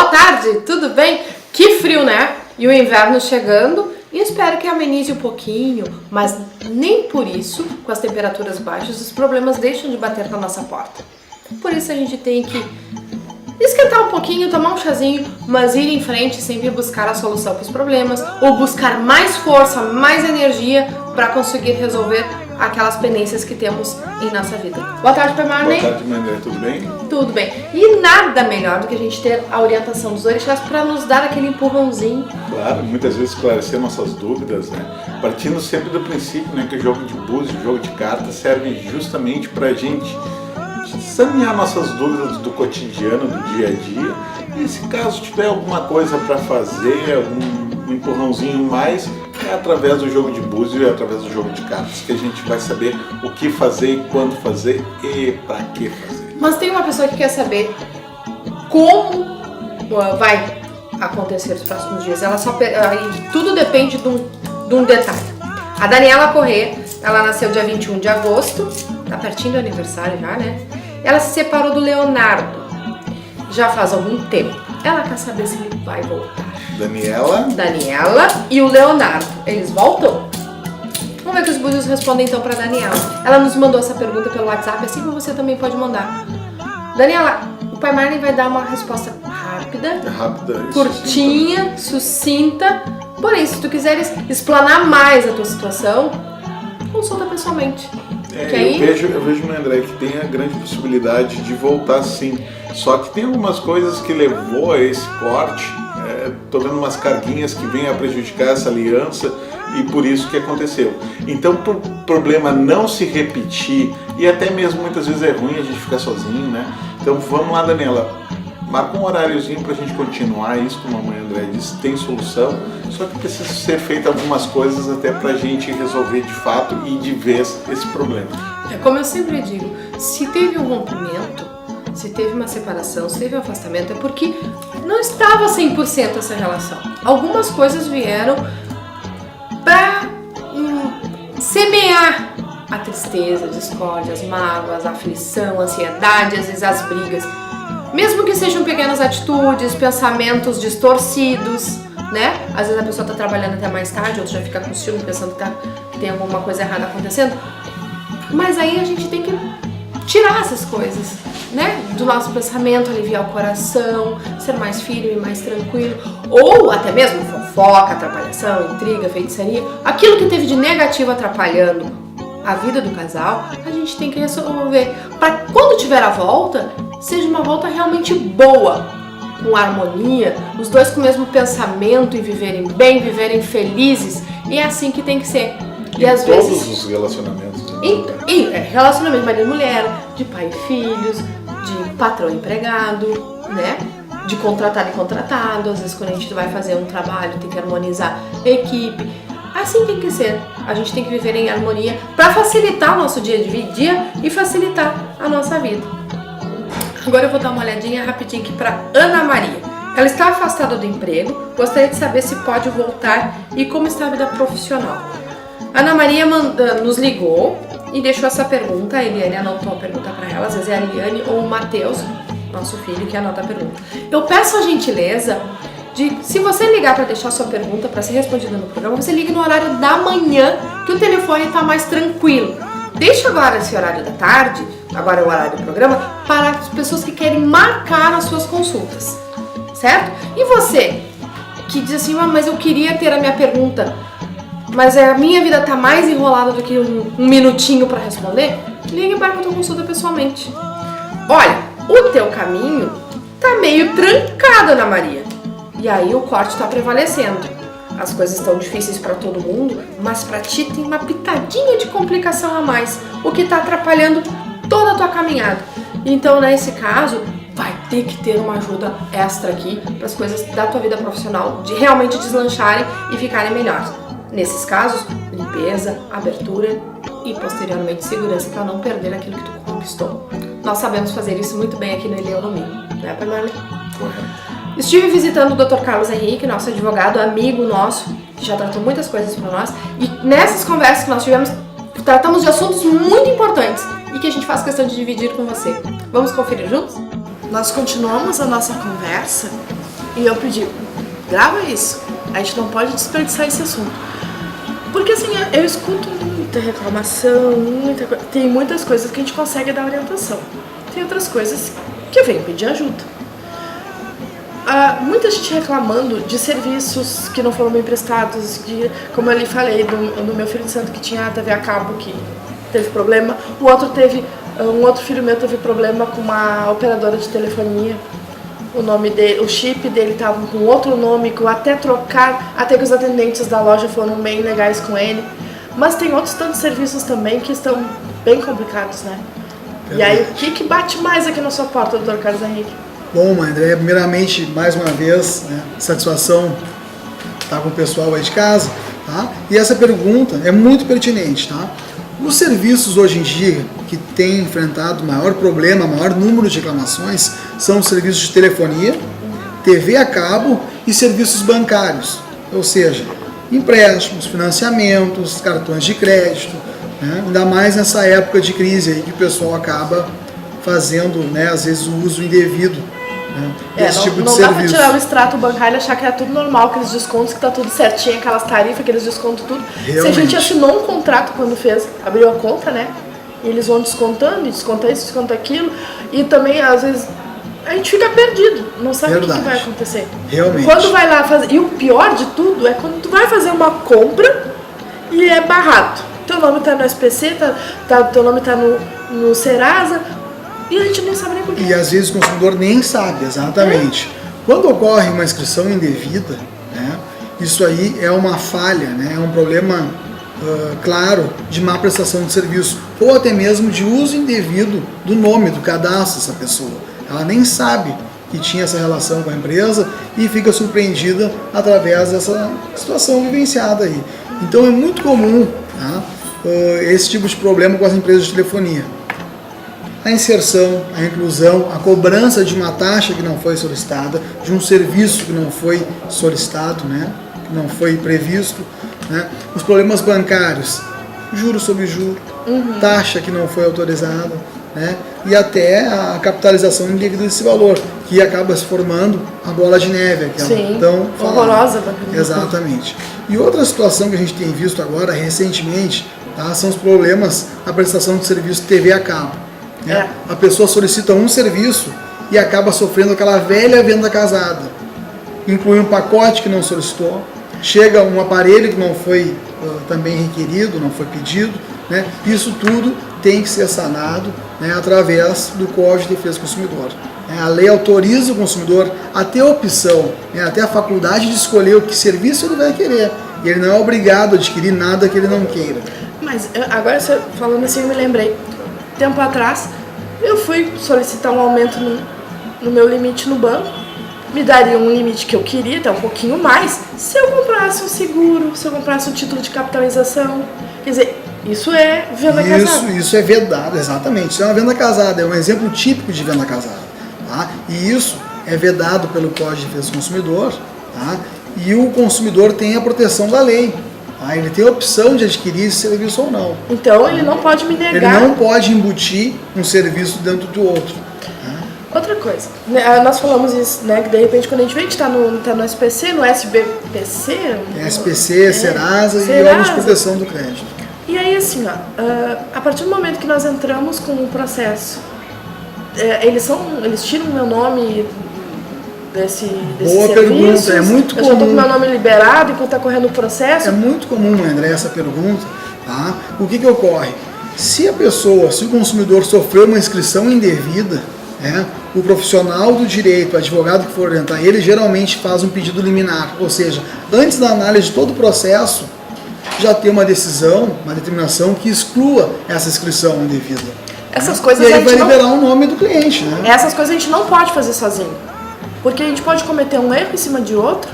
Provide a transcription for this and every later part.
tarde, tudo bem? Que frio, né? E o inverno chegando, e espero que amenize um pouquinho, mas nem por isso, com as temperaturas baixas, os problemas deixam de bater na nossa porta. Por isso a gente tem que esquentar um pouquinho, tomar um chazinho, mas ir em frente, sempre buscar a solução para os problemas, ou buscar mais força, mais energia para conseguir resolver aquelas pendências que temos em nossa vida. Boa tarde, Pai Marney. Boa tarde, Mandé. Tudo bem? Tudo bem. E nada melhor do que a gente ter a orientação dos orixás para nos dar aquele empurrãozinho. Claro, muitas vezes esclarecer nossas dúvidas, né? Partindo sempre do princípio, né, que o jogo de búzios, o jogo de cartas serve justamente para a gente sanear nossas dúvidas do cotidiano, do dia a dia. E se caso tiver alguma coisa para fazer, algum empurrãozinho mais, é através do jogo de búzios e através do jogo de cartas que a gente vai saber o que fazer, quando fazer e para que fazer. Mas tem uma pessoa que quer saber como vai acontecer os próximos dias. Tudo depende de um detalhe. A Daniela Corrêa, ela nasceu dia 21 de agosto, tá pertinho do aniversário já, né? Ela se separou do Leonardo já faz algum tempo. Ela quer saber se ele vai voltar. Daniela e o Leonardo, eles voltam? Vamos ver o que os búzios respondem então para Daniela. Ela nos mandou essa pergunta pelo WhatsApp, assim como você também pode mandar. Daniela, o Pai Marney vai dar uma resposta rápida, curtinha, sucinta. Porém, se tu quiseres explanar mais a tua situação, consulta pessoalmente. Eu vejo, meu André, que tem a grande possibilidade de voltar sim. Só que tem algumas coisas que levou a esse corte. Tô vendo umas carguinhas que vêm a prejudicar essa aliança e por isso que aconteceu. Então, para o problema não se repetir, e até mesmo muitas vezes é ruim a gente ficar sozinho, né? Então vamos lá, Daniela, marca um horáriozinho para a gente continuar isso, como a mãe André disse, tem solução, só que precisa ser feita algumas coisas até para a gente resolver de fato e de vez esse problema. É como eu sempre digo, se teve um rompimento, se teve uma separação, se teve um afastamento, é porque não estava 100% essa relação. Algumas coisas vieram para semear a tristeza, a discórdia, as mágoas, a aflição, a ansiedade, às vezes as brigas. Mesmo que sejam pequenas atitudes, pensamentos distorcidos, né? Às vezes a pessoa está trabalhando até mais tarde, outra já fica com ciúme pensando que tem alguma coisa errada acontecendo. Mas aí a gente tem que tirar essas coisas, né? Do nosso pensamento, aliviar o coração, ser mais firme, mais tranquilo. Ou até mesmo fofoca, atrapalhação, intriga, feitiçaria. Aquilo que teve de negativo atrapalhando a vida do casal, a gente tem que resolver. Para quando tiver a volta, seja uma volta realmente boa, com harmonia, os dois com o mesmo pensamento e viverem bem, viverem felizes. E é assim que tem que ser. E às todos vezes, os relacionamentos. Relacionamento marido e mulher, de pai e filhos, de patrão e empregado, né? De contratado e contratado. Às vezes quando a gente vai fazer um trabalho tem que harmonizar a equipe. Assim tem que ser. A gente tem que viver em harmonia para facilitar o nosso dia a dia e facilitar a nossa vida. Agora eu vou dar uma olhadinha rapidinho aqui para Ana Maria. Ela está afastada do emprego, gostaria de saber se pode voltar e como está a vida profissional. Ana Maria nos ligou e deixou essa pergunta. A Eliane anotou a pergunta para ela, às vezes é a Eliane ou o Matheus, nosso filho, que anota a pergunta. Eu peço a gentileza de, se você ligar para deixar sua pergunta para ser respondida no programa, você ligue no horário da manhã, que o telefone está mais tranquilo. Deixa agora esse horário da tarde, agora é o horário do programa, para as pessoas que querem marcar as suas consultas, certo? E você, que diz assim, mas eu queria ter a minha pergunta, mas a minha vida tá mais enrolada do que um minutinho para responder, ligue para a tua consulta pessoalmente. Olha, o teu caminho tá meio trancado, Ana Maria, e aí o corte tá prevalecendo. As coisas estão difíceis para todo mundo, mas para ti tem uma pitadinha de complicação a mais, o que está atrapalhando toda a tua caminhada. Então, nesse caso, vai ter que ter uma ajuda extra aqui para as coisas da tua vida profissional de realmente deslancharem e ficarem melhores. Nesses casos, limpeza, abertura e posteriormente segurança para não perder aquilo que tu conquistou. Nós sabemos fazer isso muito bem aqui no Eliel no Minho, né, Pai Marney? Correto. Estive visitando o Dr. Carlos Henrique, nosso advogado, amigo nosso, que já tratou muitas coisas para nós. E nessas conversas que nós tivemos, tratamos de assuntos muito importantes e que a gente faz questão de dividir com você. Vamos conferir juntos? Nós continuamos a nossa conversa E eu pedi, grava isso. A gente não pode desperdiçar esse assunto. Porque assim, eu escuto muita reclamação, tem muitas coisas que a gente consegue dar orientação. Tem outras coisas que eu venho pedir ajuda. Muita gente reclamando de serviços que não foram bem prestados, como eu lhe falei, do meu filho de santo que tinha a TV a cabo que teve problema, um outro filho meu teve problema com uma operadora de telefonia, o nome dele, o chip dele estava com outro nome, que até que os atendentes da loja foram bem legais com ele, mas tem outros tantos serviços também que estão bem complicados, né? E aí, o que bate mais aqui na sua porta, Dr. Carlos Henrique? Bom, André, primeiramente, mais uma vez, né, satisfação estar com o pessoal aí de casa, tá? E essa pergunta é muito pertinente, tá? Os serviços hoje em dia que têm enfrentado maior problema, maior número de reclamações, são os serviços de telefonia, TV a cabo e serviços bancários, ou seja, empréstimos, financiamentos, cartões de crédito, né? Ainda mais nessa época de crise aí que o pessoal acaba fazendo, né, às vezes o uso indevido, né, desse tipo de serviço. Não dá para tirar o extrato bancário e achar que é tudo normal, aqueles descontos, que tá tudo certinho, aquelas tarifas, aqueles descontos, tudo. Realmente. Se a gente assinou um contrato quando abriu a conta, né, e eles vão descontando, e desconta isso, desconta aquilo, e também às vezes a gente fica perdido, não sabe o que vai acontecer. Realmente. Quando vai lá fazer, e o pior de tudo é quando tu vai fazer uma compra e é barrado. Teu nome tá no SPC, teu nome tá no Serasa, e a gente não sabe nem por quê. E às vezes o consumidor nem sabe, exatamente. Quando ocorre uma inscrição indevida, né, isso aí é uma falha, né, é um problema claro de má prestação de serviço, ou até mesmo de uso indevido do nome, do cadastro dessa pessoa. Ela nem sabe que tinha essa relação com a empresa e fica surpreendida através dessa situação vivenciada aí. Então é muito comum, tá, esse tipo de problema com as empresas de telefonia. A inserção, a inclusão, a cobrança de uma taxa que não foi solicitada, de um serviço que não foi solicitado, né, que não foi previsto, né, os problemas bancários, juros sobre juros, taxa que não foi autorizada, né, e até a capitalização indevida desse valor, que acaba se formando a bola de neve, aquela tão horrorosa. Exatamente. E outra situação que a gente tem visto agora recentemente, tá, são os problemas na prestação de serviço TV a cabo. Né? A pessoa solicita um serviço e acaba sofrendo aquela velha venda casada. Inclui um pacote que não solicitou, chega um aparelho que não foi também requerido, não foi pedido, né? Isso tudo tem que ser sanado, né, através do Código de Defesa do Consumidor. A lei autoriza o consumidor a ter a opção, né, até a faculdade de escolher o que serviço ele vai querer. E ele não é obrigado a adquirir nada que ele não queira. Mas agora, falando assim, eu me lembrei. Tempo atrás, eu fui solicitar um aumento no meu limite no banco. Me daria um limite que eu queria, até um pouquinho mais, se eu comprasse um seguro, se eu comprasse um título de capitalização. Quer dizer, isso é venda casada. Isso é vedado, exatamente. Isso é uma venda casada, é um exemplo típico de venda casada. Tá? E isso é vedado pelo Código de Defesa do Consumidor, tá? E o consumidor tem a proteção da lei. Ele tem a opção de adquirir esse serviço ou não. Então ele não pode me negar. Ele não pode embutir um serviço dentro do outro. Outra coisa, nós falamos isso, né? Que de repente quando a gente vê, a gente tá no SPC, no SBPC. SPC, Serasa e órgãos de proteção do crédito. E aí assim, a partir do momento que nós entramos com o processo, eles tiram o meu nome desse Boa serviço. Pergunta, é muito comum. Eu já estou com meu nome liberado enquanto está correndo o processo. É muito comum, André, essa pergunta. Tá? O que ocorre? Se o consumidor sofreu uma inscrição indevida, né, o profissional do direito, o advogado que for orientar ele, geralmente faz um pedido liminar. Ou seja, antes da análise de todo o processo, já tem uma decisão, uma determinação que exclua essa inscrição indevida. Essas coisas e aí vai liberar o nome do cliente. Né? Essas coisas a gente não pode fazer sozinho. Porque a gente pode cometer um erro em cima de outro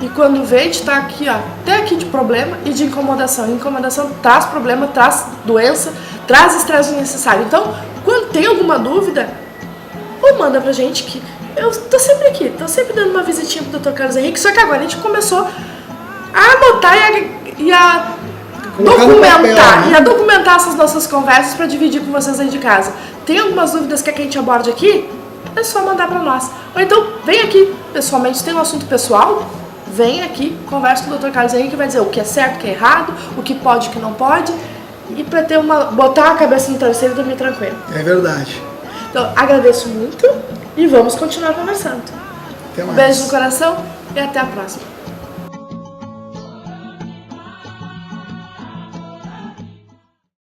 e quando vê, a gente está aqui, até aqui de problema e de incomodação. E incomodação traz problema, traz doença, traz estresse desnecessário. Então, quando tem alguma dúvida, ou manda pra gente que eu tô sempre aqui, tô sempre dando uma visitinha pro Dr. Carlos Henrique, só que agora a gente começou a anotar e a documentar, e a documentar essas nossas conversas para dividir com vocês aí de casa. Tem algumas dúvidas que a gente aborde aqui? é só mandar para nós. Ou então, vem aqui pessoalmente, tem um assunto pessoal, vem aqui, conversa com o Dr. Carlos Henrique, que vai dizer o que é certo, o que é errado, o que pode, o que não pode, e para ter botar a cabeça no travesseiro e dormir tranquilo. É verdade. Então, agradeço muito e vamos continuar conversando. Até mais. Beijo no coração e até a próxima.